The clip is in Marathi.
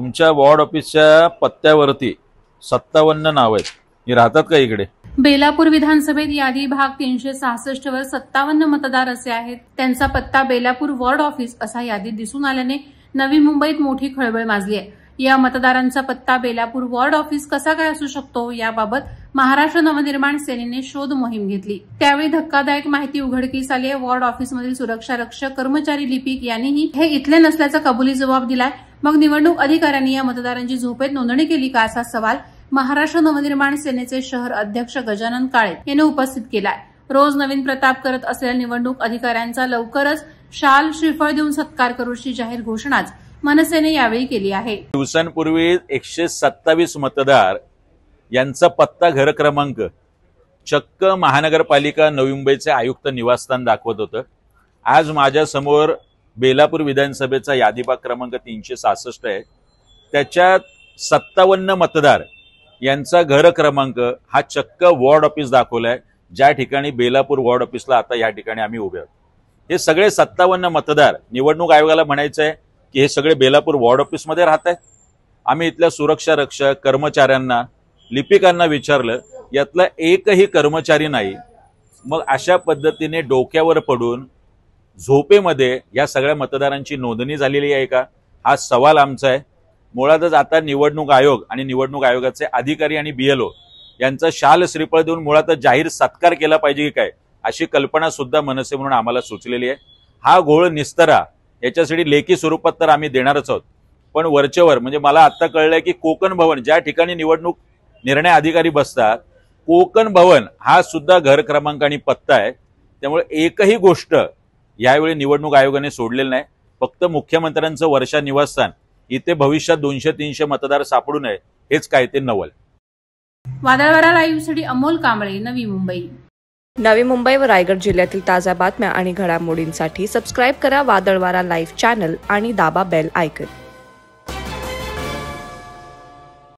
तुमच्या वॉर्ड ऑफिसच्या पत्त्यावरती 57 नाव आहेत. हे राहतात का इकडे? बेलापूर विधानसभेत यादी भाग 366 वर 57 मतदार असे आहेत. त्यांचा पत्ता बेलापूर वॉर्ड ऑफिस असा यादीत दिसून आल्याने नवी मुंबईत मोठी खळबळ माजली आहे. या मतदारांचा पत्ता बेलापूर वॉर्ड ऑफिस कसा काय असू शकतो याबाबत महाराष्ट्र नवनिर्माण सेनेने शोध मोहीम घेतली. त्यावेळी धक्कादायक माहिती उघडकीस आली आहे. वॉर्ड ऑफिसमधील सुरक्षा रक्षक कर्मचारी लिपिक यांनीही हे इथले नसल्याचा कबुली जबाब दिलाय. मग निवडणूक अधिकाऱ्यांनी या मतदारांची झोपेत नोंदणी केली का असा सवाल महाराष्ट्र नवनिर्माण सेनेचे शहर अध्यक्ष गजानन काळे यांनी उपस्थित केलाय. रोज नवीन प्रताप करत असलेल्या निवडणूक अधिकाऱ्यांचा लवकरच शाल श्रीफळ देऊन सत्कार करूची जाहीर घोषणाच मनसेने यावेळी केली आहे. दिवसांपूर्वी 127 मतदार यांचा पत्ता घर क्रमांक चक्क महानगरपालिका नवी मुंबईचे आयुक्त निवासस्थान दाखवत होतं. आज माझ्या समोर बेलापूर विधानसभेचा यादी भाग क्रमांक 366 आहे. त्याच्यात 57 मतदार यांचा घर क्रमांक हा चक्क वॉर्ड ऑफिस दाखवलाय, ज्या ठिकाणी बेलापूर वॉर्ड ऑफिसला आता या ठिकाणी आम्ही उभे आहोत. हे सगळे 57 मतदार निवडणूक आयोगाला म्हणायचं आहे की हे सगळे बेलापूर वॉर्ड ऑफिसमध्ये राहत आहेत. आम्ही इथल्या सुरक्षा रक्षक कर्मचाऱ्यांना लिपिकांना विचारलं, यातला एकही कर्मचारी नाही. मग अशा पद्धतीने डोक्यावर पडून झोपेमध्ये या सगळ्या मतदारांची नोंदणी झालेली आहे का, हा सवाल आमचा आहे. मुळातच आता निवडणूक आयोग आणि निवडणूक आयोगाचे अधिकारी आणि बीएलओ यांचा शाल श्रीफळ देऊन मुळातच जाहीर सत्कार केला पाहिजे की काय, अशी कल्पना सुद्धा मनसे म्हणून आम्हाला सुचलेली आहे. हा घोळ निस्तारा याच्यासाठी लेखी स्वरूपात तर आम्ही देणारच आहोत. पण वरचेवर म्हणजे मला आता कळलंय की कोकण भवन ज्या ठिकाणी निवडणूक निर्णय अधिकारी बसतात, कोकण भवन हा सुद्धा घर क्रमांक आणि पत्ता आहे. त्यामुळे एकही गोष्ट यावेळी निवडणूक आयोगाने सोडलेली नाही. फक्त मुख्यमंत्र्यांचं वर्षा निवासस्थान इथे भविष्यात 200-300 मतदार सापडू नये हेच काय ते नवल. वादळवारा लाईव्हसाठी अमोल कांबळे, नवी मुंबई. नवी मुंबई व रायगड जिल्ह्यातील ताज्या बातम्या आणि घडामोडींसाठी सबस्क्राईब करा वादळवारा लाईव्ह चॅनल आणि दाबा बेल आयकॉन.